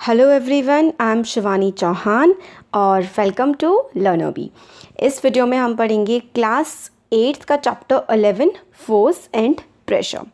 Hello everyone, I am Shivani Chauhan और welcome to लर्नोबी। इस video में हम पढ़ेंगे क्लास 8 का चैप्टर 11 फोर्स एंड प्रेशर।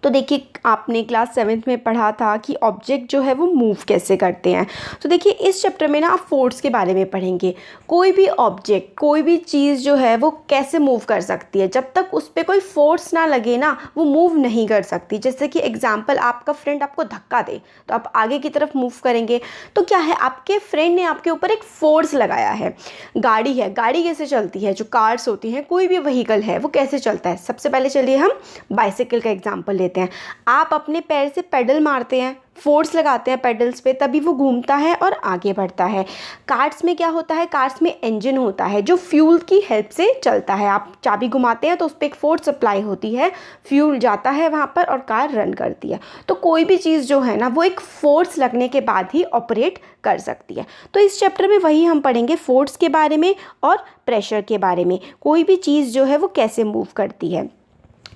तो देखिए, आपने क्लास 7th में पढ़ा था कि ऑब्जेक्ट जो है वो मूव कैसे करते हैं। तो देखिए, इस चैप्टर में ना आप फोर्स के बारे में पढ़ेंगे। कोई भी ऑब्जेक्ट, कोई भी चीज़ जो है वो कैसे मूव कर सकती है। जब तक उस पर कोई फोर्स ना लगे ना, वो मूव नहीं कर सकती। जैसे कि एग्जांपल, आपका फ्रेंड आपको धक्का दे तो आप आगे की तरफ मूव करेंगे। तो क्या है, आपके फ्रेंड ने आपके ऊपर एक फोर्स लगाया है। गाड़ी है, गाड़ी कैसे चलती है, जो कार्स होती हैं, कोई भी व्हीकल है वो कैसे चलता है। सबसे पहले चलिए हम बाइसिकल का एग्जांपल लेते हैं। आप अपने पैर से पेडल मारते हैं, फोर्स लगाते हैं पेडल्स पे, तभी वो घूमता है और आगे बढ़ता है। कार्स में क्या होता है, कार्स में इंजन होता है जो फ्यूल की हेल्प से चलता है। आप चाबी घुमाते हैं तो उस पर एक फोर्स अप्लाई होती है, फ्यूल जाता है वहाँ पर और कार रन करती है। तो कोई भी चीज़ जो है ना, वो एक फोर्स लगने के बाद ही ऑपरेट कर सकती है। तो इस चैप्टर में वही हम पढ़ेंगे, फोर्स के बारे में और प्रेशर के बारे में। कोई भी चीज़ जो है वो कैसे मूव करती है।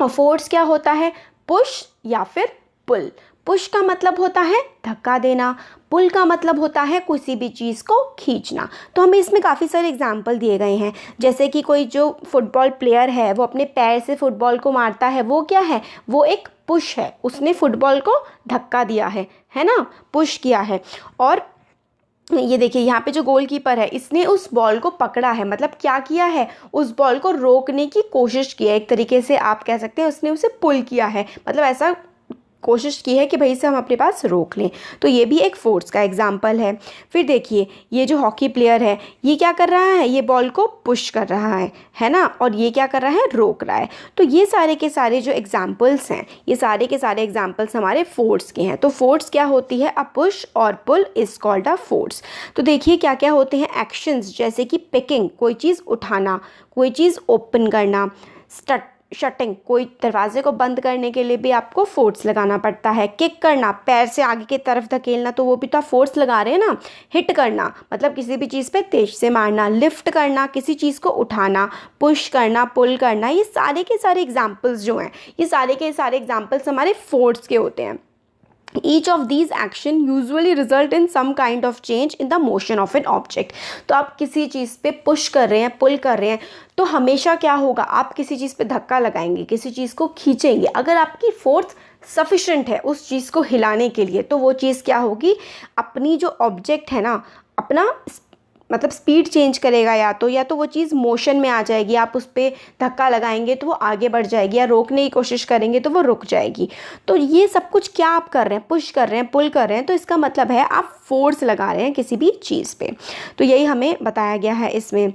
और फोर्स क्या होता है, पुश या फिर पुल। पुश का मतलब होता है धक्का देना, पुल का मतलब होता है किसी भी चीज़ को खींचना। तो हमें इसमें काफ़ी सारे एग्जाम्पल दिए गए हैं। जैसे कि कोई जो फुटबॉल प्लेयर है, वो अपने पैर से फुटबॉल को मारता है, वो क्या है, वो एक पुश है। उसने फुटबॉल को धक्का दिया है ना, पुश किया है। और ये देखिए, यहाँ पे जो गोलकीपर है, इसने उस बॉल को पकड़ा है, मतलब क्या किया है, उस बॉल को रोकने की कोशिश की है। एक तरीके से आप कह सकते हैं उसने उसे पुल किया है, मतलब ऐसा कोशिश की है कि भाई इसे हम अपने पास रोक लें। तो ये भी एक फोर्स का एग्जाम्पल है। फिर देखिए, ये जो हॉकी प्लेयर है, ये क्या कर रहा है, ये बॉल को पुश कर रहा है ना, और ये क्या कर रहा है, रोक रहा है। तो ये सारे के सारे जो एग्जाम्पल्स हैं, ये सारे के सारे एग्जाम्पल्स हमारे फोर्स के हैं। तो फोर्स क्या होती है, अ पुश और pull is called a force. तो देखिए क्या क्या होते हैं एक्शंस, जैसे कि पिकिंग, कोई चीज़ उठाना, कोई चीज़ ओपन करना, शटिंग, कोई दरवाजे को बंद करने के लिए भी आपको फोर्स लगाना पड़ता है। किक करना, पैर से आगे की तरफ धकेलना, तो वो भी तो आप फोर्स लगा रहे हैं ना। हिट करना मतलब किसी भी चीज़ पे तेज से मारना। लिफ्ट करना, किसी चीज़ को उठाना। पुश करना, पुल करना, ये सारे के सारे एग्जाम्पल्स जो हैं, ये सारे के सारे एग्जाम्पल्स हमारे फोर्स के होते हैं। Each of these action usually result in some kind of change in the motion of an object। तो आप किसी चीज़ पे पुश कर रहे हैं, पुल कर रहे हैं, तो हमेशा क्या होगा, आप किसी चीज़ पे धक्का लगाएंगे, किसी चीज़ को खींचेंगे। अगर आपकी फोर्स सफिशेंट है उस चीज़ को हिलाने के लिए, तो वो चीज़ क्या होगी, अपनी जो ऑब्जेक्ट है ना, अपना मतलब स्पीड चेंज करेगा। या तो वो चीज़ मोशन में आ जाएगी, आप उस पर धक्का लगाएंगे तो वो आगे बढ़ जाएगी, या रोकने की कोशिश करेंगे तो वो रुक जाएगी। तो ये सब कुछ क्या आप कर रहे हैं, पुश कर रहे हैं, पुल कर रहे हैं, तो इसका मतलब है आप फोर्स लगा रहे हैं किसी भी चीज़ पे। तो यही हमें बताया गया है इसमें।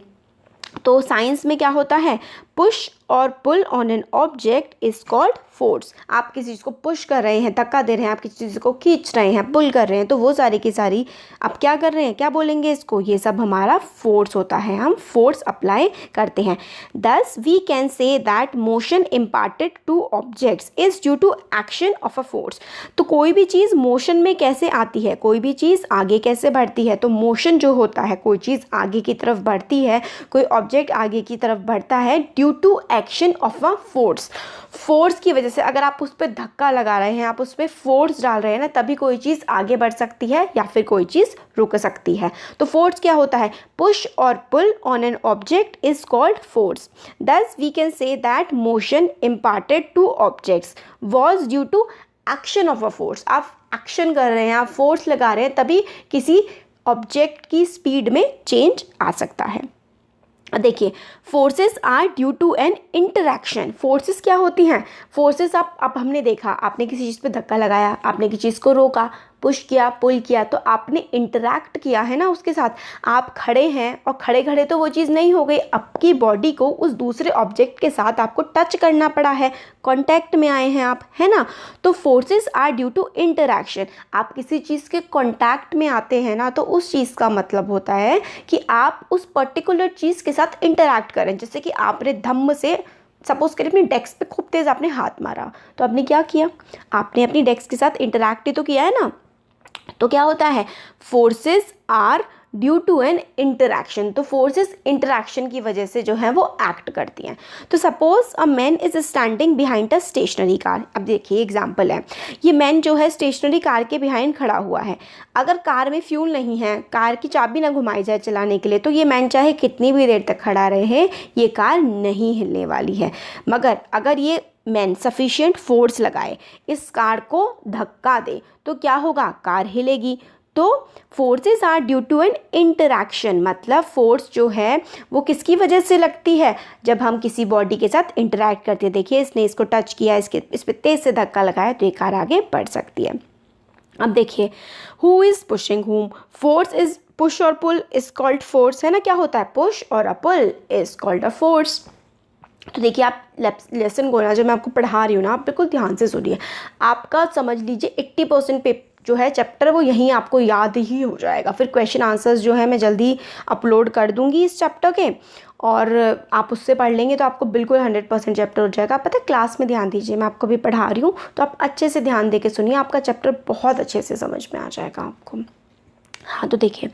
तो साइंस में क्या होता है, पुश और pull on an object is called force. आप किसी चीज़ को पुश कर रहे हैं, धक्का दे रहे हैं, आप किसी चीज़ को खींच रहे हैं, पुल कर रहे हैं, तो वो सारी की सारी आप क्या कर रहे हैं, क्या बोलेंगे इसको, ये सब हमारा फोर्स होता है। हम फोर्स अप्लाई करते हैं। Thus we can say that motion imparted to objects is due to action of a force. तो कोई भी चीज़ मोशन में कैसे आती है, कोई भी चीज़ आगे कैसे बढ़ती है, तो मोशन जो होता है, कोई चीज़ आगे की तरफ बढ़ती है, कोई ऑब्जेक्ट आगे की तरफ बढ़ता है due to action of a force. Force की वजह से, अगर आप उस पर धक्का लगा रहे हैं, आप उस पर फोर्स डाल रहे हैं ना, तभी कोई चीज़ आगे बढ़ सकती है या फिर कोई चीज़ रुक सकती है। तो फोर्स क्या होता है, पुश और pull on an object is called force. Thus we can say that motion imparted to objects was due to action of a force. आप एक्शन कर रहे हैं, आप फोर्स लगा रहे हैं, तभी किसी ऑब्जेक्ट की स्पीड में चेंज आ सकता है। देखिए, forces are due to an interaction. Forces क्या होती हैं, फोर्सेस अब हमने देखा, आपने किसी चीज़ पे धक्का लगाया, आपने किसी चीज़ को रोका, पुश किया, पुल किया, तो आपने इंटरैक्ट किया है ना उसके साथ। आप खड़े हैं और खड़े खड़े तो वो चीज़ नहीं हो गई, आपकी बॉडी को उस दूसरे ऑब्जेक्ट के साथ आपको टच करना पड़ा है, कांटेक्ट में आए हैं आप, है ना। तो forces are due to interaction. आप किसी चीज़ के कांटेक्ट में आते हैं ना, तो उस चीज़ का मतलब होता है कि आप उस पर्टिकुलर चीज़ के साथ इंटरैक्ट करें। जैसे कि आपने धम्म से, सपोज करिए, अपनी डेस्क पे खूब तेज़ आपने हाथ मारा, तो आपने क्या किया, आपने अपनी डेस्क के साथ इंटरैक्ट ही तो किया है ना। तो क्या होता है, forces are due to an interaction, तो फोर्सेस इंटरैक्शन की वजह से जो है वो एक्ट करती हैं। तो suppose a man is standing behind a stationary car. अब देखिए एग्जांपल है, ये मैन जो है स्टेशनरी कार के बिहाइंड खड़ा हुआ है। अगर कार में फ्यूल नहीं है, कार की चाबी ना घुमाई जाए चलाने के लिए, तो ये मैन चाहे कितनी भी देर तक खड़ा रहे ये कार नहीं हिलने वाली है। मगर अगर ये मैन सफिशिएंट फोर्स लगाए, इस कार को धक्का दे, तो क्या होगा, कार हिलेगी। तो forces are due to an interaction, मतलब फोर्स जो है वो किसकी वजह से लगती है, जब हम किसी बॉडी के साथ इंटरैक्ट करते हैं। देखिए इसने इसको टच किया, इस पर तेज से धक्का लगाया तो ये कार आगे बढ़ सकती है। अब देखिए हु इज पुशिंग हुम, फोर्स इज पुश और पुल इज कॉल्ड फोर्स, है ना, क्या होता है, पुश और a pull is called a force. तो देखिए आप लेसन को ना जो मैं आपको पढ़ा रही हूँ ना, आप बिल्कुल ध्यान से सुनिए। आपका समझ लीजिए 80% जो है चैप्टर वो यहीं आपको याद ही हो जाएगा। फिर क्वेश्चन आंसर्स जो है मैं जल्दी अपलोड कर दूँगी इस चैप्टर के, और आप उससे पढ़ लेंगे तो आपको बिल्कुल 100% चैप्टर हो जाएगा। पता है क्लास में ध्यान दीजिए, मैं आपको भी पढ़ा रही हूँ तो आप अच्छे से ध्यान दे के सुनिए, आपका चैप्टर बहुत अच्छे से समझ में आ जाएगा आपको। हाँ तो देखिए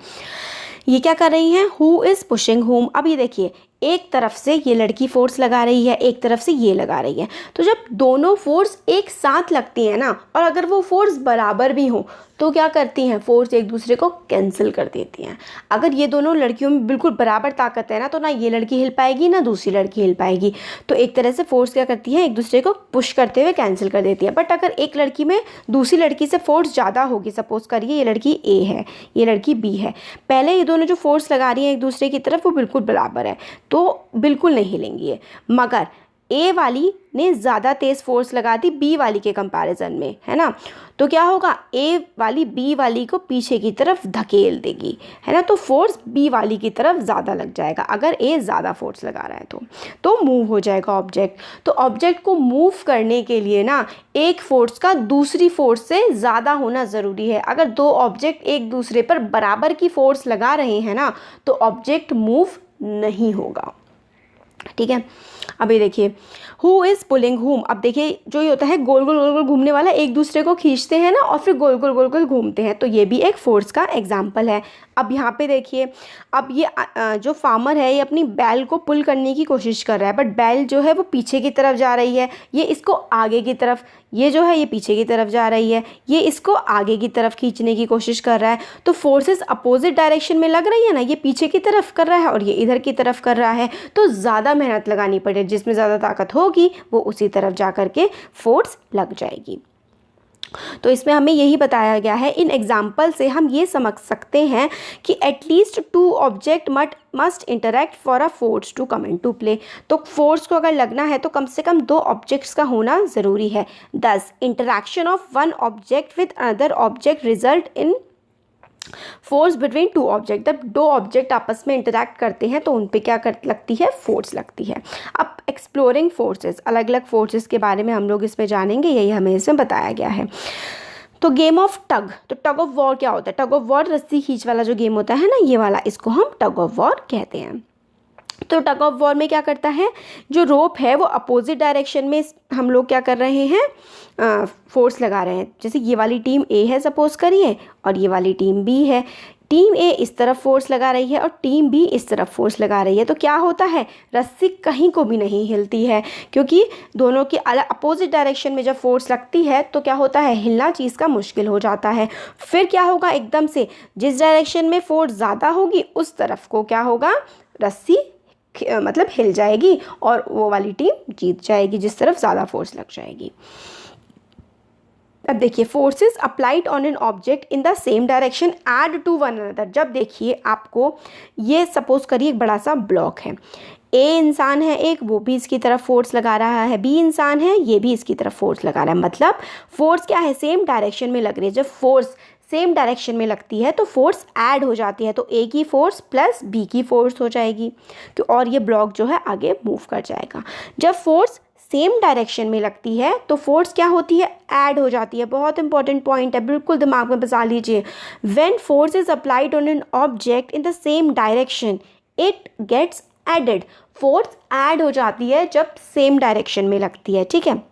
ये क्या कर रही हैं, हु इज़ पुशिंग हुम। अब ये देखिए एक तरफ से ये लड़की फोर्स लगा रही है, एक तरफ से ये लगा रही है। तो जब दोनों फोर्स एक साथ लगती हैं ना, और अगर वो फोर्स बराबर भी हो तो क्या करती हैं, फोर्स एक दूसरे को कैंसिल कर देती हैं। अगर ये दोनों लड़कियों में बिल्कुल बराबर ताकत है ना, तो ना ये लड़की हिल पाएगी ना दूसरी लड़की हिल पाएगी। तो एक तरह से फोर्स क्या करती है, एक दूसरे को पुश करते हुए कैंसिल कर देती है। बट अगर एक लड़की में दूसरी लड़की से फोर्स ज़्यादा होगी, सपोज करिए ये लड़की ए है, ये लड़की बी है, पहले ये दोनों जो फोर्स लगा रही हैं एक दूसरे की तरफ वो बिल्कुल बराबर है, तो बिल्कुल नहीं हिलेंगी ये। मगर ए वाली ने ज़्यादा तेज़ फोर्स लगा दी बी वाली के कंपैरिजन में, है ना, तो क्या होगा, ए वाली बी वाली को पीछे की तरफ धकेल देगी, है ना, तो फोर्स बी वाली की तरफ ज़्यादा लग जाएगा अगर ए ज़्यादा फोर्स लगा रहा है तो मूव हो जाएगा ऑब्जेक्ट। तो ऑब्जेक्ट को मूव करने के लिए ना एक फोर्स का दूसरी फोर्स से ज़्यादा होना ज़रूरी है। अगर दो ऑब्जेक्ट एक दूसरे पर बराबर की फोर्स लगा रहे हैं ना, तो ऑब्जेक्ट मूव नहीं होगा। ठीक है, अभी देखिए हु इज़ पुलिंग हुम। अब देखिए जो ये होता है गोल गोल गोल गोल घूमने वाला, एक दूसरे को खींचते हैं ना और फिर गोल गोल गोल गोल घूमते हैं, तो ये भी एक फोर्स का एग्जाम्पल है। अब यहाँ पे देखिए, अब ये जो फार्मर है ये अपनी बैल को पुल करने की कोशिश कर रहा है, बट बैल जो है वो पीछे की तरफ जा रही है, ये इसको आगे की तरफ, ये जो है ये पीछे की तरफ जा रही है, ये इसको आगे की तरफ खींचने की कोशिश कर रहा है। तो फोर्सेस अपोजिट डायरेक्शन में लग रही है ना, ये पीछे की तरफ कर रहा है और ये इधर की तरफ कर रहा है, तो ज़्यादा मेहनत लगानी पड़े, जिसमें ज़्यादा ताकत होगी वो उसी तरफ जा कर के फोर्स लग जाएगी। तो इसमें हमें यही बताया गया है, इन एग्जाम्पल से हम ये समझ सकते हैं कि at least two object must interact for a force to come into play. तो फोर्स को अगर लगना है तो कम से कम दो ऑब्जेक्ट्स का होना ज़रूरी है। दस interaction of one object with another object result in force between two object. जब दो ऑब्जेक्ट आपस में इंटरैक्ट करते हैं तो उन पे क्या लगती है, फोर्स लगती है। अब एक्सप्लोरिंग फोर्सेस, अलग अलग फोर्सेस के बारे में हम लोग इसमें जानेंगे, यही हमें इसमें बताया गया है। तो गेम ऑफ टग, तो टग ऑफ वॉर क्या होता है, टग ऑफ वॉर रस्सी खींच वाला जो गेम होता है ना, ये वाला, इसको हम टग ऑफ वॉर कहते हैं। तो टग ऑफ वॉर में क्या करता है, जो रोप है वो अपोजिट डायरेक्शन में हम लोग क्या कर रहे हैं, फोर्स लगा रहे हैं। जैसे ये वाली टीम ए है सपोज करिए और ये वाली टीम बी है, टीम ए इस तरफ फोर्स लगा रही है और टीम बी इस तरफ फोर्स लगा रही है, तो क्या होता है, रस्सी कहीं को भी नहीं हिलती है, क्योंकि दोनों की अलग अपोजिट डायरेक्शन में जब फोर्स लगती है तो क्या होता है, हिलना चीज़ का मुश्किल हो जाता है। फिर क्या होगा, एकदम से जिस डायरेक्शन में फोर्स ज़्यादा होगी उस तरफ को क्या होगा, रस्सी मतलब हिल जाएगी और वो वाली टीम जीत जाएगी जिस तरफ ज़्यादा फोर्स लग जाएगी। अब देखिए forces applied on an object in the same direction add to one another. जब देखिए आपको ये सपोज करिए एक बड़ा सा ब्लॉक है, ए इंसान है एक, वो भी इसकी तरफ फोर्स लगा रहा है, बी इंसान है ये भी इसकी तरफ फोर्स लगा रहा है, मतलब फोर्स क्या है, सेम डायरेक्शन में लग रही है। जब फोर्स सेम डायरेक्शन में लगती है तो फोर्स ऐड हो जाती है, तो ए की फोर्स प्लस बी की फोर्स हो जाएगी और ये ब्लॉक जो है आगे मूव कर जाएगा। जब फोर्स सेम डायरेक्शन में लगती है तो फोर्स क्या होती है, ऐड हो जाती है। बहुत इंपॉर्टेंट पॉइंट है, बिल्कुल दिमाग में बसा लीजिए। When force is applied on an object in the same direction it gets added. Force add हो जाती है जब सेम डायरेक्शन में लगती है, ठीक है।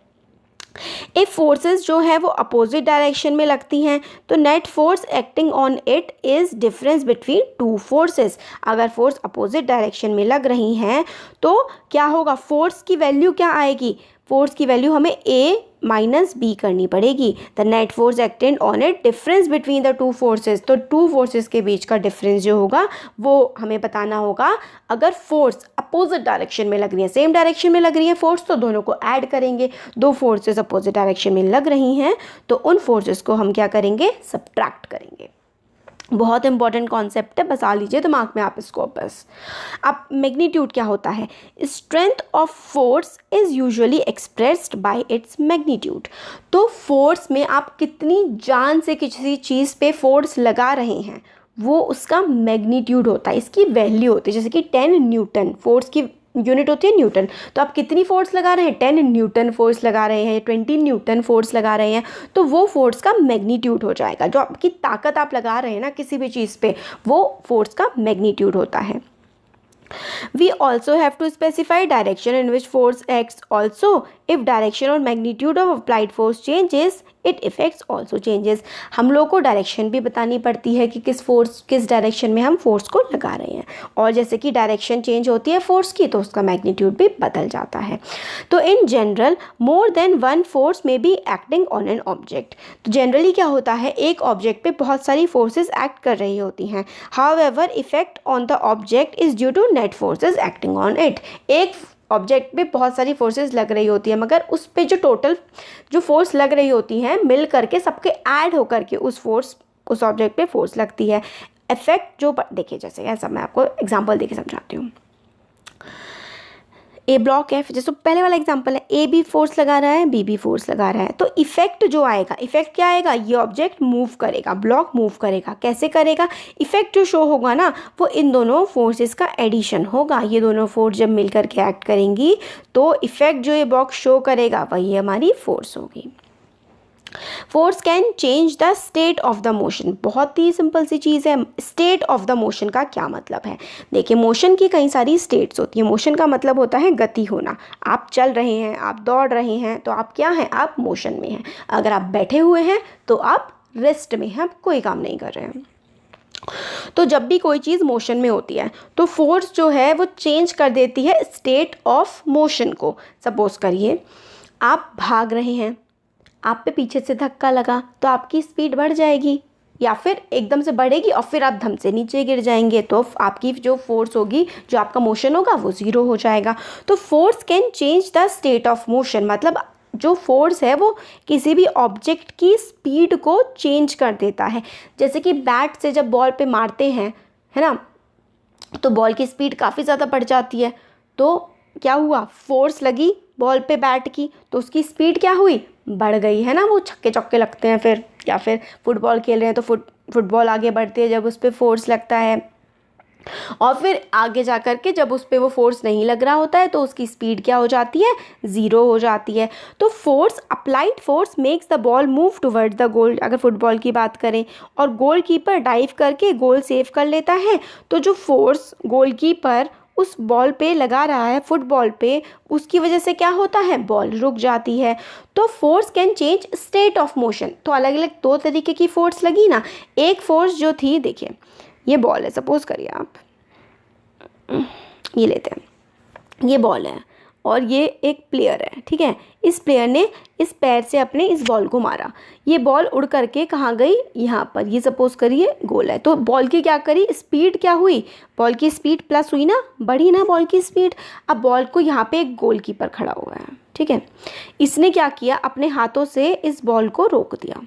इफ़ फोर्सेस जो है वो अपोजिट डायरेक्शन में लगती हैं तो net force acting on it is difference between two forces. अगर फोर्स अपोजिट डायरेक्शन में लग रही हैं तो क्या होगा, फोर्स की वैल्यू क्या आएगी, फोर्स की वैल्यू हमें ए माइनस बी करनी पड़ेगी। The net force acted on it difference between the two forces, तो टू फोर्सेस के बीच का डिफरेंस जो होगा वो हमें बताना होगा। अगर फोर्स अपोजिट डायरेक्शन में लग रही है, सेम डायरेक्शन में लग रही है फोर्स, तो दोनों को ऐड करेंगे। दो फोर्सेस अपोजिट डायरेक्शन में लग रही हैं तो उन फोर्सेस को हम क्या करेंगे, सब्ट्रैक्ट करेंगे। बहुत इंपॉर्टेंट कॉन्सेप्ट है, बसा लीजिए दिमाग में आप इसको बस। अब मैग्नीट्यूड क्या होता है, strength of force is usually expressed by its magnitude. तो फोर्स में आप कितनी जान से किसी चीज़ पे फोर्स लगा रहे हैं वो उसका मैग्नीट्यूड होता है, इसकी वैल्यू होती है। जैसे कि 10 न्यूटन, फोर्स की यूनिट होती है न्यूटन, तो आप कितनी फोर्स लगा रहे हैं, 10 न्यूटन फोर्स लगा रहे हैं, 20 न्यूटन फोर्स लगा रहे हैं, तो वो फोर्स का मैग्नीट्यूड हो जाएगा। जो आपकी ताकत आप लगा रहे हैं ना किसी भी चीज़ पे, वो फोर्स का मैग्नीट्यूड होता है। We also have to specify direction in which force acts also. If direction or magnitude of applied force changes, it affects also changes. हम लोग को डायरेक्शन भी बतानी पड़ती है कि किस डायरेक्शन में हम फोर्स को लगा रहे हैं, और जैसे कि डायरेक्शन चेंज होती है फोर्स की तो उसका मैग्नीट्यूड भी बदल जाता है। तो in general more than one force may be acting on an object. तो जनरली क्या होता है, एक ऑब्जेक्ट पे बहुत सारी फोर्सेस एक्ट कर रही होती हैं। However effect on the object is due to net forces acting on it. एक ऑब्जेक्ट पे बहुत सारी फोर्सेस लग रही होती है, मगर उस पे जो टोटल जो फोर्स लग रही होती हैं मिल करके सबके ऐड होकर के उस ऑब्जेक्ट पे फोर्स लगती है। इफेक्ट जो देखिए, जैसे ऐसा मैं आपको एग्जांपल देके समझाती हूँ। ए ब्लॉक है, जैसे पहले वाला एग्जांपल है, ए भी फोर्स लगा रहा है, बी भी फोर्स लगा रहा है, तो इफेक्ट जो आएगा, इफेक्ट क्या आएगा, ये ऑब्जेक्ट मूव करेगा, ब्लॉक मूव करेगा। कैसे करेगा, इफेक्ट जो शो होगा ना वो इन दोनों फोर्सेस का एडिशन होगा। ये दोनों फोर्स जब मिलकर के एक्ट करेंगी तो इफेक्ट जो ये ब्लॉक शो करेगा वही हमारी फोर्स होगी। Force can change the state of the motion. बहुत ही सिंपल सी चीज़ है। स्टेट ऑफ द मोशन का क्या मतलब है, देखिए मोशन की कई सारी स्टेट्स होती है। मोशन का मतलब होता है गति होना। आप चल रहे हैं, आप दौड़ रहे हैं, तो आप क्या हैं, आप मोशन में हैं। अगर आप बैठे हुए हैं तो आप रेस्ट में हैं, आप कोई काम नहीं कर रहे हैं। तो जब भी कोई चीज़ मोशन में होती है तो फोर्स जो है वो चेंज कर देती है स्टेट ऑफ मोशन को। सपोज करिए आप भाग रहे हैं, आप पे पीछे से धक्का लगा तो आपकी स्पीड बढ़ जाएगी, या फिर एकदम से बढ़ेगी और फिर आप धम से नीचे गिर जाएंगे, तो आपकी जो फोर्स होगी, जो आपका मोशन होगा वो ज़ीरो हो जाएगा। तो force can change the state of motion, मतलब जो फोर्स है वो किसी भी ऑब्जेक्ट की स्पीड को चेंज कर देता है। जैसे कि बैट से जब बॉल पे मारते हैं, है ना, तो बॉल की स्पीड काफ़ी ज़्यादा बढ़ जाती है। तो क्या हुआ, फोर्स लगी बॉल पे बैट की, तो उसकी स्पीड क्या हुई, बढ़ गई, है ना। वो छक्के चौके लगते हैं फिर, या फिर फुटबॉल खेल रहे हैं तो फुटबॉल आगे बढ़ती है जब उस पर फोर्स लगता है, और फिर आगे जा कर के जब उस पर वो फोर्स नहीं लग रहा होता है तो उसकी स्पीड क्या हो जाती है, ज़ीरो हो जाती है। तो force, applied force makes the ball move toward the goal. अगर फुटबॉल की बात करें और गोलकीपर डाइव करके गोल सेव कर लेता है, तो जो फोर्स गोलकीपर उस बॉल पे लगा रहा है, फुटबॉल पे, उसकी वजह से क्या होता है, बॉल रुक जाती है। तो force can change state of motion. तो अलग अलग दो तरीके की फोर्स लगी ना। एक फोर्स जो थी, देखिए ये बॉल है, सपोज करिए आप ये लेते हैं, ये बॉल है और ये एक प्लेयर है, ठीक है। इस प्लेयर ने इस पैर से अपने इस बॉल को मारा, ये बॉल उड़ करके कहाँ गई, यहाँ पर, ये सपोज करिए गोल है। तो बॉल की क्या करी, स्पीड क्या हुई, बॉल की स्पीड प्लस हुई ना, बढ़ी ना बॉल की स्पीड। अब बॉल को यहाँ पे एक गोलकीपर खड़ा हुआ है, ठीक है, इसने क्या किया, अपने हाथों से इस बॉल को रोक दिया।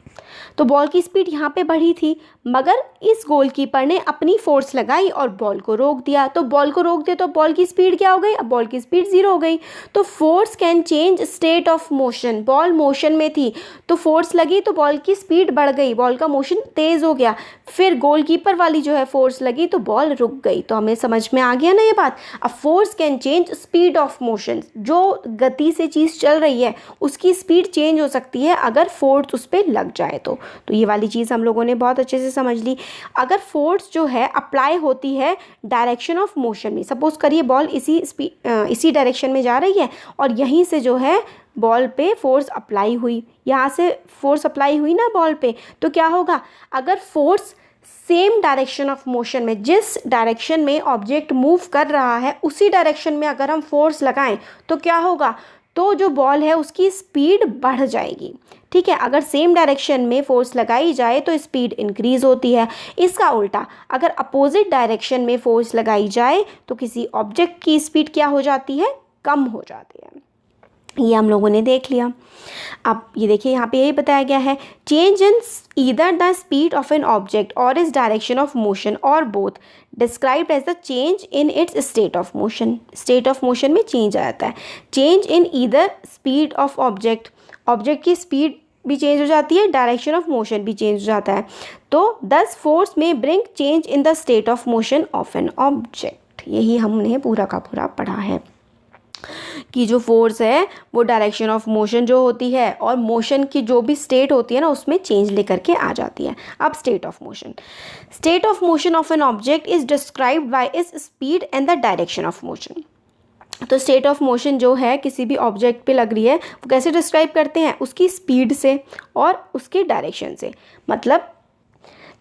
तो बॉल की स्पीड यहाँ पे बढ़ी थी, मगर इस गोलकीपर ने अपनी फोर्स लगाई और बॉल को रोक दिया। तो बॉल को रोक दिया तो बॉल की स्पीड क्या हो गई, अब बॉल की स्पीड ज़ीरो हो गई। तो force can change state of motion. Ball motion में थी तो फोर्स लगी तो बॉल की स्पीड बढ़ गई, बॉल का मोशन तेज़ हो गया। फिर गोलकीपर वाली जो है फोर्स लगी तो बॉल रुक गई। तो हमें समझ में आ गया ना ये बात। अब force can change speed of motion. जो गति से चीज़ चल रही है उसकी स्पीड चेंज हो सकती है अगर फोर्स उस पर लग जाए तो ये वाली चीज़ हम लोगों ने बहुत अच्छे से समझ ली। अगर फोर्स जो है अप्लाई होती है डायरेक्शन ऑफ मोशन में, सपोज करिए बॉल इसी डायरेक्शन में जा रही है और यहीं से जो है बॉल पे फोर्स अप्लाई हुई, यहाँ से फोर्स अप्लाई हुई ना बॉल पे, तो क्या होगा, अगर force same direction of motion में, जिस डायरेक्शन में ऑब्जेक्ट मूव कर रहा है उसी डायरेक्शन में अगर हम फोर्स लगाएं तो क्या होगा, तो जो बॉल है उसकी स्पीड बढ़ जाएगी। ठीक है, अगर सेम डायरेक्शन में फोर्स लगाई जाए तो स्पीड इंक्रीज होती है। इसका उल्टा, अगर अपोजिट डायरेक्शन में फोर्स लगाई जाए तो किसी ऑब्जेक्ट की स्पीड क्या हो जाती है, कम हो जाती है। ये हम लोगों ने देख लिया। अब ये देखिए यहाँ पे यही बताया गया है, change in either the speed of an object और इज डायरेक्शन ऑफ मोशन और both described as the change in its state of motion. State of motion में चेंज आ जाता है। Change in either speed of object, object की speed भी change हो जाती है, डायरेक्शन ऑफ मोशन भी चेंज हो जाता है। तो thus force may bring change in the state of motion of an object. यही हमने पूरा का पूरा पढ़ा है कि जो फोर्स है वो डायरेक्शन ऑफ मोशन जो होती है और मोशन की जो भी स्टेट होती है ना उसमें चेंज लेकर के आ जाती है। अब state of motion, state of motion of an object is described bye its speed and the direction of motion. तो स्टेट ऑफ मोशन जो है किसी भी ऑब्जेक्ट पे लग रही है वो कैसे डिस्क्राइब करते हैं, उसकी स्पीड से और उसके डायरेक्शन से। मतलब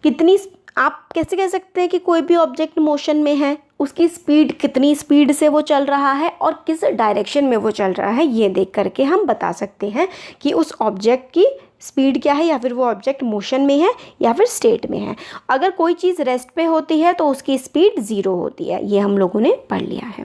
कितनी, आप कैसे कह सकते हैं कि कोई भी ऑब्जेक्ट मोशन में है, उसकी स्पीड कितनी स्पीड से वो चल रहा है और किस डायरेक्शन में वो चल रहा है, ये देख करके हम बता सकते हैं कि उस ऑब्जेक्ट की स्पीड क्या है, या फिर वो ऑब्जेक्ट मोशन में है या फिर स्टेट में है। अगर कोई चीज़ रेस्ट पे होती है तो उसकी स्पीड 0 होती है, ये हम लोगों ने पढ़ लिया है।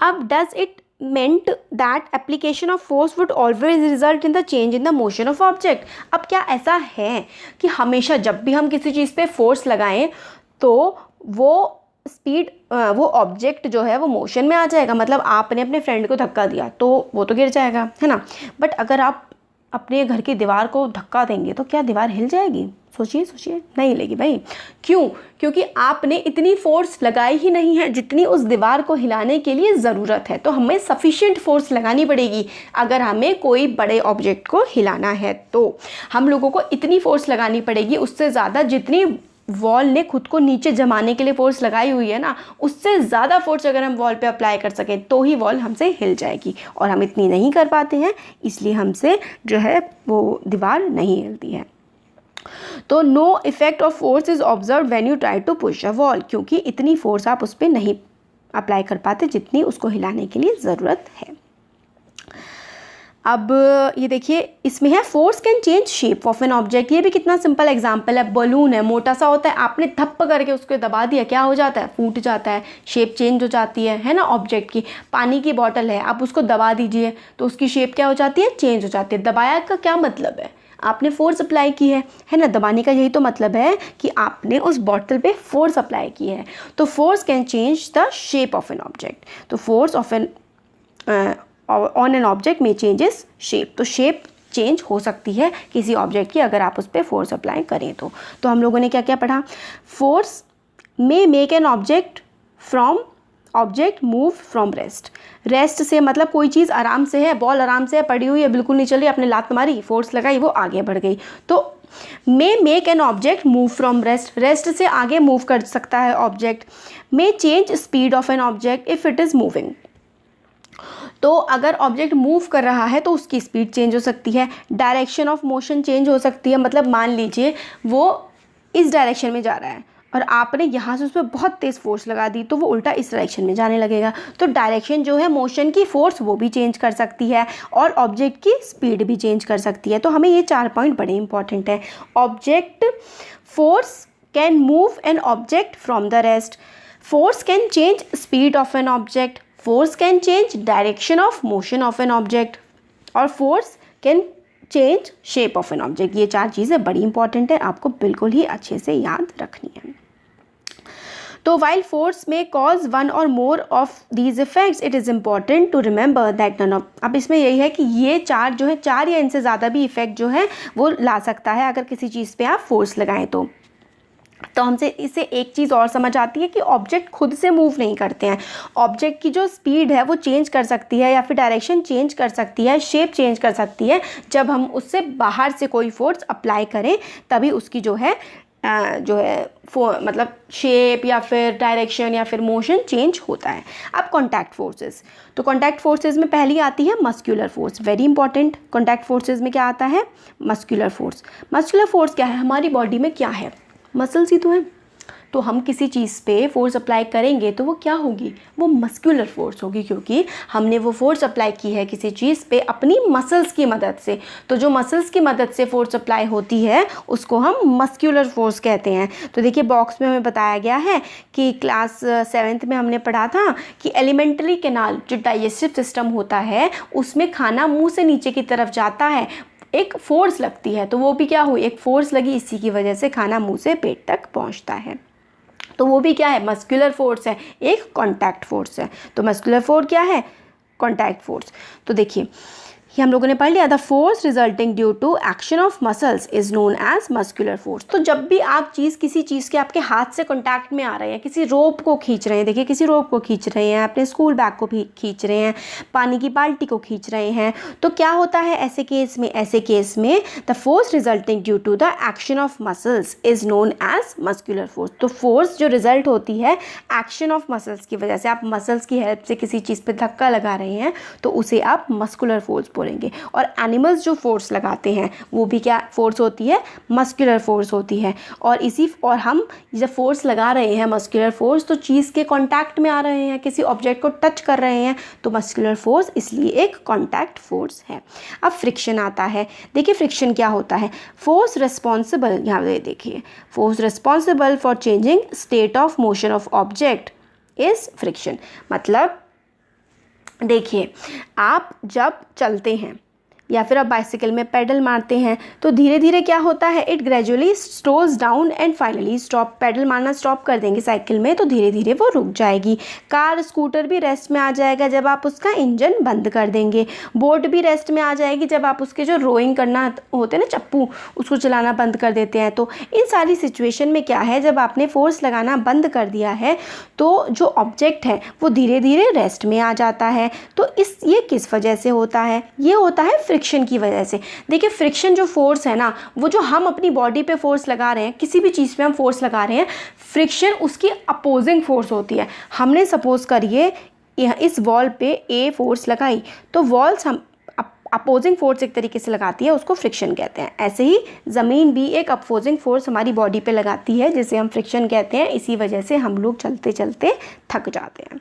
अब does it meant that application of force would always result in the change in the motion of object। अब क्या ऐसा है कि हमेशा जब भी हम किसी चीज़ पे फोर्स लगाएं तो वो स्पीड, वो ऑब्जेक्ट जो है वो मोशन में आ जाएगा। मतलब आपने अपने फ्रेंड को धक्का दिया तो वो तो गिर जाएगा, है ना। बट अगर आप अपने घर की दीवार को धक्का देंगे तो क्या दीवार हिल जाएगी? सोचिए, नहीं हिलेगी भाई। क्यों? क्योंकि आपने इतनी फोर्स लगाई ही नहीं है जितनी उस दीवार को हिलाने के लिए ज़रूरत है। तो हमें सफिशिएंट फोर्स लगानी पड़ेगी अगर हमें कोई बड़े ऑब्जेक्ट को हिलाना है, तो हम लोगों को इतनी फोर्स लगानी पड़ेगी, उससे ज़्यादा जितनी वॉल ने खुद को नीचे जमाने के लिए फोर्स लगाई हुई है ना, उससे ज़्यादा फोर्स अगर हम वॉल पे अप्लाई कर सकें तो ही वॉल हमसे हिल जाएगी। और हम इतनी नहीं कर पाते हैं, इसलिए हमसे जो है वो दीवार नहीं हिलती है। तो no effect of force is observe when you try to push a wall, क्योंकि इतनी फोर्स आप उस पर नहीं अप्लाई कर पाते जितनी उसको हिलाने के लिए ज़रूरत है। अब ये देखिए, इसमें है force can change shape of an object. ये भी कितना सिंपल एग्जांपल है। बलून है, मोटा सा होता है, आपने धप्प करके उसको दबा दिया, क्या हो जाता है? फूट जाता है, शेप चेंज हो जाती है ना ऑब्जेक्ट की। पानी की बॉटल है, आप उसको दबा दीजिए तो उसकी शेप क्या हो जाती है? चेंज हो जाती है। दबाया का क्या मतलब है? आपने फोर्स अप्लाई की है ना। दबाने का यही तो मतलब है कि आपने उस बॉटल पे फोर्स अप्लाई की है। तो force can change the shape of an object. तो force of an on an object में चेंजेस शेप। तो शेप चेंज हो सकती है किसी ऑब्जेक्ट की अगर आप उस पर फोर्स अप्लाई करें तो हम लोगों ने क्या क्या पढ़ा? Force may make an object move from rest. Rest से मतलब कोई चीज़ आराम से है, बॉल आराम से है, पड़ी हुई है, बिल्कुल नहीं चल रही, आपने लात मारी, फोर्स लगाई, वो आगे बढ़ गई। तो may make an object move from rest, rest से आगे मूव कर सकता है object. May change speed of an object if it is moving. तो अगर ऑब्जेक्ट मूव कर रहा है तो उसकी स्पीड चेंज हो सकती है। डायरेक्शन ऑफ मोशन चेंज हो सकती है। मतलब मान लीजिए वो इस डायरेक्शन में जा रहा है और आपने यहाँ से उस पर बहुत तेज़ फोर्स लगा दी तो वो उल्टा इस डायरेक्शन में जाने लगेगा। तो डायरेक्शन जो है मोशन की, फोर्स वो भी चेंज कर सकती है और ऑब्जेक्ट की स्पीड भी चेंज कर सकती है। तो हमें ये 4 पॉइंट बड़े इंपॉर्टेंट है। Object, force can move an object from the rest, force can change speed of an object, force can change direction of motion of an object और force can change shape of an object. ये 4 चीज़ें बड़ी important है, आपको बिल्कुल ही अच्छे से याद रखनी है। तो while force may cause one or more of these effects, it is important to remember that none of, अब इसमें यही है कि ये 4 जो है, 4 या इनसे ज़्यादा भी इफेक्ट जो है वो ला सकता है अगर किसी चीज़ पे आप फोर्स लगाएं तो हमसे इससे एक चीज़ और समझ आती है कि ऑब्जेक्ट खुद से मूव नहीं करते हैं। ऑब्जेक्ट की जो स्पीड है वो चेंज कर सकती है या फिर डायरेक्शन चेंज कर सकती है, शेप चेंज कर सकती है जब हम उससे बाहर से कोई फोर्स अप्लाई करें, तभी उसकी जो है जो है मतलब शेप या फिर डायरेक्शन या फिर मोशन चेंज होता है। अब कॉन्टैक्ट फोर्सेस, तो कॉन्टैक्ट फोर्सेस में पहली आती है muscular force, very important. Contact forces में क्या आता है? Muscular force. मस्कुलर फोर्स क्या है? हमारी बॉडी में क्या है? मसल्स ही तो है। तो हम किसी चीज़ पे फोर्स अप्लाई करेंगे तो वो क्या होगी? वो मस्कुलर फोर्स होगी, क्योंकि हमने वो फोर्स अप्लाई की है किसी चीज़ पे अपनी मसल्स की मदद से। तो जो मसल्स की मदद से फोर्स अप्लाई होती है उसको हम मस्कुलर फोर्स कहते हैं। तो देखिए बॉक्स में हमें बताया गया है कि क्लास 7th में हमने पढ़ा था कि एलिमेंट्री कैनाल, जो डाइजेस्टिव सिस्टम होता है, उसमें खाना मुँह से नीचे की तरफ जाता है, एक फोर्स लगती है। तो वो भी क्या हुई? एक फोर्स लगी, इसी की वजह से खाना मुंह से पेट तक पहुंचता है। तो वो भी क्या है? मस्कुलर फोर्स है, एक कॉन्टैक्ट फोर्स है। तो मस्कुलर फोर्स क्या है? Contact force. तो देखिए ये हम लोगों ने पढ़ लिया, the force resulting due to action of muscles is known as muscular force. तो जब भी आप किसी चीज़ के आपके हाथ से कॉन्टैक्ट में आ रहे हैं, किसी रोप को खींच रहे हैं, देखिए किसी रोप को खींच रहे हैं, अपने स्कूल बैग को भी खींच रहे हैं, पानी की बाल्टी को खींच रहे हैं, तो क्या होता है ऐसे केस में? ऐसे केस में the force resulting due to the action of muscles is known as muscular force. तो फोर्स जो रिजल्ट होती है एक्शन ऑफ मसल्स की वजह से, आप मसल्स की हेल्प से किसी चीज़ पर धक्का लगा रहे हैं, तो उसे आप मस्कुलर फोर्स बोलेंगे। और एनिमल्स जो फोर्स लगाते हैं वो भी क्या फोर्स होती है? मस्कुलर फोर्स होती है। और हम जब फोर्स लगा रहे हैं मस्कुलर फोर्स, तो चीज़ के कांटेक्ट में आ रहे हैं, किसी ऑब्जेक्ट को टच कर रहे हैं, तो मस्कुलर फोर्स इसलिए एक कांटेक्ट फोर्स है। अब फ्रिक्शन आता है। देखिए फ्रिक्शन क्या होता है? फोर्स रिस्पॉन्सिबल, यहाँ पे देखिए, force responsible for changing state of motion of object is friction. मतलब देखिए आप जब चलते हैं या फिर आप बाइसिकल में पेडल मारते हैं, तो धीरे धीरे क्या होता है? It gradually slows down and finally stop. Pedal मारना स्टॉप कर देंगे साइकिल में तो धीरे धीरे वो रुक जाएगी। कार स्कूटर भी रेस्ट में आ जाएगा जब आप उसका इंजन बंद कर देंगे। बोट भी रेस्ट में आ जाएगी जब आप उसके जो रोइंग करना होते हैं ना, चप्पू, उसको चलाना बंद कर देते हैं। तो इन सारी सिचुएशन में क्या है? जब आपने फोर्स लगाना बंद कर दिया है तो जो ऑब्जेक्ट है वो धीरे धीरे रेस्ट में आ जाता है। तो ये किस वजह से होता है? ये होता है फ्रिक्शन की वजह से। देखिए फ्रिक्शन जो फोर्स है ना, वो जो हम अपनी बॉडी पे फोर्स लगा रहे हैं, किसी भी चीज़ पे हम फोर्स लगा रहे हैं, फ्रिक्शन उसकी अपोजिंग फोर्स होती है। हमने सपोज करिए इस वॉल पे ए फोर्स लगाई, तो वॉल्स हम अपोजिंग फोर्स एक तरीके से लगाती है, उसको फ्रिक्शन कहते हैं। ऐसे ही ज़मीन भी एक अपोजिंग फोर्स हमारी बॉडी पे लगाती है, जिसे हम फ्रिक्शन कहते हैं। इसी वजह से हम लोग चलते चलते थक जाते हैं।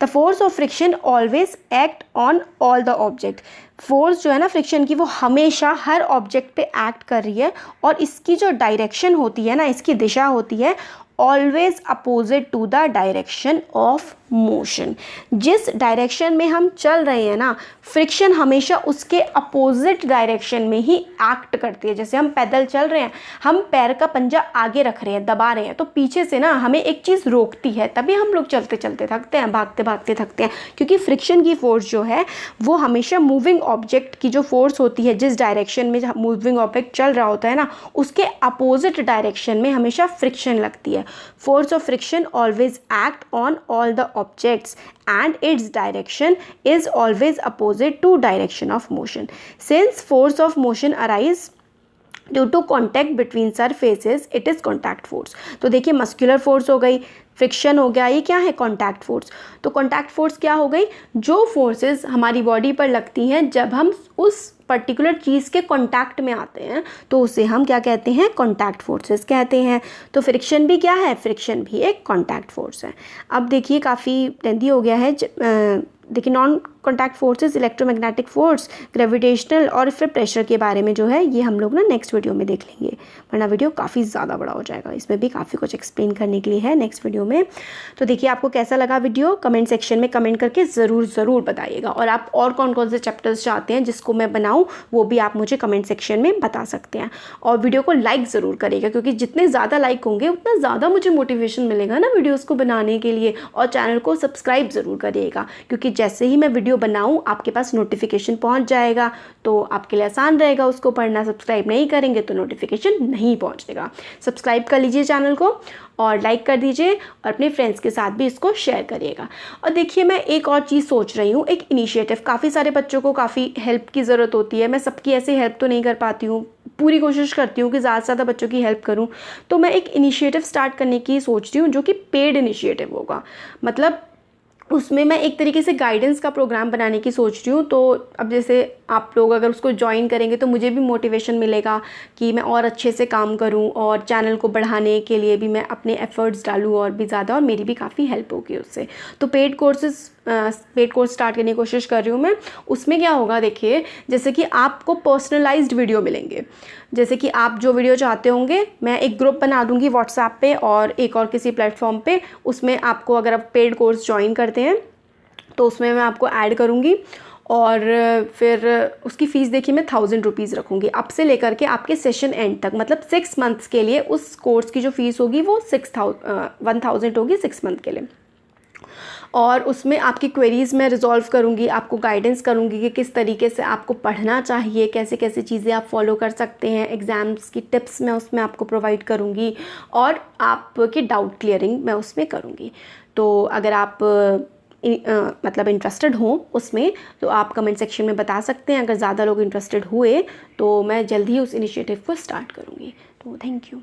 The force of friction always act on all the object. Force जो है ना फ्रिक्शन की, वो हमेशा हर ऑब्जेक्ट पे एक्ट कर रही है, और इसकी जो डायरेक्शन होती है ना, इसकी दिशा होती है always opposite to the direction of motion. जिस डायरेक्शन में हम चल रहे हैं ना, फ्रिक्शन हमेशा उसके अपोजिट डायरेक्शन में ही एक्ट करती है। जैसे हम पैदल चल रहे हैं, हम पैर का पंजा आगे रख रहे हैं, दबा रहे हैं, तो पीछे से ना हमें एक चीज़ रोकती है, तभी हम लोग चलते चलते थकते हैं, भागते भागते थकते हैं। क्योंकि फ्रिक्शन की फोर्स जो है वो हमेशा मूविंग ऑब्जेक्ट की जो फोर्स होती है, जिस डायरेक्शन में मूविंग ऑब्जेक्ट चल रहा होता है ना, उसके अपोजिट डायरेक्शन में हमेशा फ्रिक्शन लगती है। Force of friction always act on all the objects and its direction is always opposite to direction of motion. Since force of motion arise due to contact between surfaces, it is contact force. तो देखिए muscular force हो गई, friction हो गया, ये क्या है? Contact force. तो कॉन्टैक्ट फोर्स क्या हो गई? जो फोर्सेस हमारी बॉडी पर लगती हैं जब हम उस पर्टिकुलर चीज़ के कॉन्टैक्ट में आते हैं, तो उसे हम क्या कहते हैं? कॉन्टैक्ट फोर्सेस कहते हैं। तो फ्रिक्शन भी क्या है? फ्रिक्शन भी एक कॉन्टैक्ट फोर्स है। अब देखिए काफ़ी लेंथी हो गया है, देखिए non contact forces, electromagnetic force, gravitational और फिर प्रेशर के बारे में जो है ये हम लोग ना नेक्स्ट वीडियो में देख लेंगे, वरना वीडियो काफ़ी ज़्यादा बड़ा हो जाएगा। इसमें भी काफ़ी कुछ एक्सप्लेन करने के लिए है नेक्स्ट वीडियो में। तो देखिए आपको कैसा लगा वीडियो, कमेंट सेक्शन में कमेंट करके ज़रूर बताइएगा। और आप और कौन कौन से चैप्टर्स चाहते हैं जिसको मैं बनाऊँ, वो भी आप मुझे कमेंट सेक्शन में बता सकते हैं। और वीडियो को लाइक ज़रूर करिएगा, क्योंकि जितने ज़्यादा लाइक होंगे उतना ज़्यादा मुझे मोटिवेशन मिलेगा ना वीडियोज़ को बनाने के लिए। और चैनल को सब्सक्राइब ज़रूर करिएगा, क्योंकि जैसे ही मैं वीडियो बनाऊँ आपके पास नोटिफिकेशन पहुँच जाएगा, तो आपके लिए आसान रहेगा उसको पढ़ना। सब्सक्राइब नहीं करेंगे तो नोटिफिकेशन नहीं पहुँचेगा। सब्सक्राइब कर लीजिए चैनल को और लाइक कर दीजिए और अपने फ्रेंड्स के साथ भी इसको शेयर करिएगा। और देखिए, मैं एक और चीज़ सोच रही हूँ, एक इनिशिएटिव। काफ़ी सारे बच्चों को काफ़ी हेल्प की ज़रूरत होती है, मैं सबकी ऐसे हेल्प तो नहीं कर पाती हूँ, पूरी कोशिश करती हूँ कि ज़्यादा से ज़्यादा बच्चों की हेल्प करूँ। तो मैं एक इनिशिएटिव स्टार्ट करने की सोच रही हूँ जो कि पेड इनिशिएटिव होगा। मतलब उसमें मैं एक तरीके से गाइडेंस का प्रोग्राम बनाने की सोच रही हूँ। तो अब जैसे आप लोग अगर उसको ज्वाइन करेंगे तो मुझे भी मोटिवेशन मिलेगा कि मैं और अच्छे से काम करूँ और चैनल को बढ़ाने के लिए भी मैं अपने एफ़र्ट्स डालूँ और भी ज़्यादा, और मेरी भी काफ़ी हेल्प होगी उससे। तो पेड कोर्स स्टार्ट करने की कोशिश कर रही हूँ मैं। उसमें क्या होगा, देखिए, जैसे कि आपको पर्सनलाइज्ड वीडियो मिलेंगे। जैसे कि आप जो वीडियो चाहते होंगे, मैं एक ग्रुप बना दूँगी व्हाट्सएप पे और एक और किसी प्लेटफॉर्म पे। उसमें आपको, अगर आप पेड कोर्स ज्वाइन करते हैं तो उसमें मैं आपको ऐड करूँगी और फिर उसकी फ़ीस देखिए मैं 1000 रुपीज़ रखूँगी, अब से लेकर के आपके सेशन एंड तक। मतलब 6 मंथ्स के लिए उस कोर्स की जो फ़ीस होगी वो 1000 होगी 6 मंथ के लिए। और उसमें आपकी क्वेरीज़ मैं रिज़ॉल्व करूँगी, आपको गाइडेंस करूँगी कि किस तरीके से आपको पढ़ना चाहिए, कैसे कैसे चीज़ें आप फॉलो कर सकते हैं। एग्ज़ाम्स की टिप्स मैं उसमें आपको प्रोवाइड करूँगी और आपके डाउट क्लियरिंग मैं उसमें करूँगी। तो अगर आप मतलब इंटरेस्टेड हो उसमें तो आप कमेंट सेक्शन में बता सकते हैं। अगर ज़्यादा लोग इंटरेस्टेड हुए तो मैं जल्द ही उस इनिशिएटिव को स्टार्ट करूँगी। तो थैंक यू।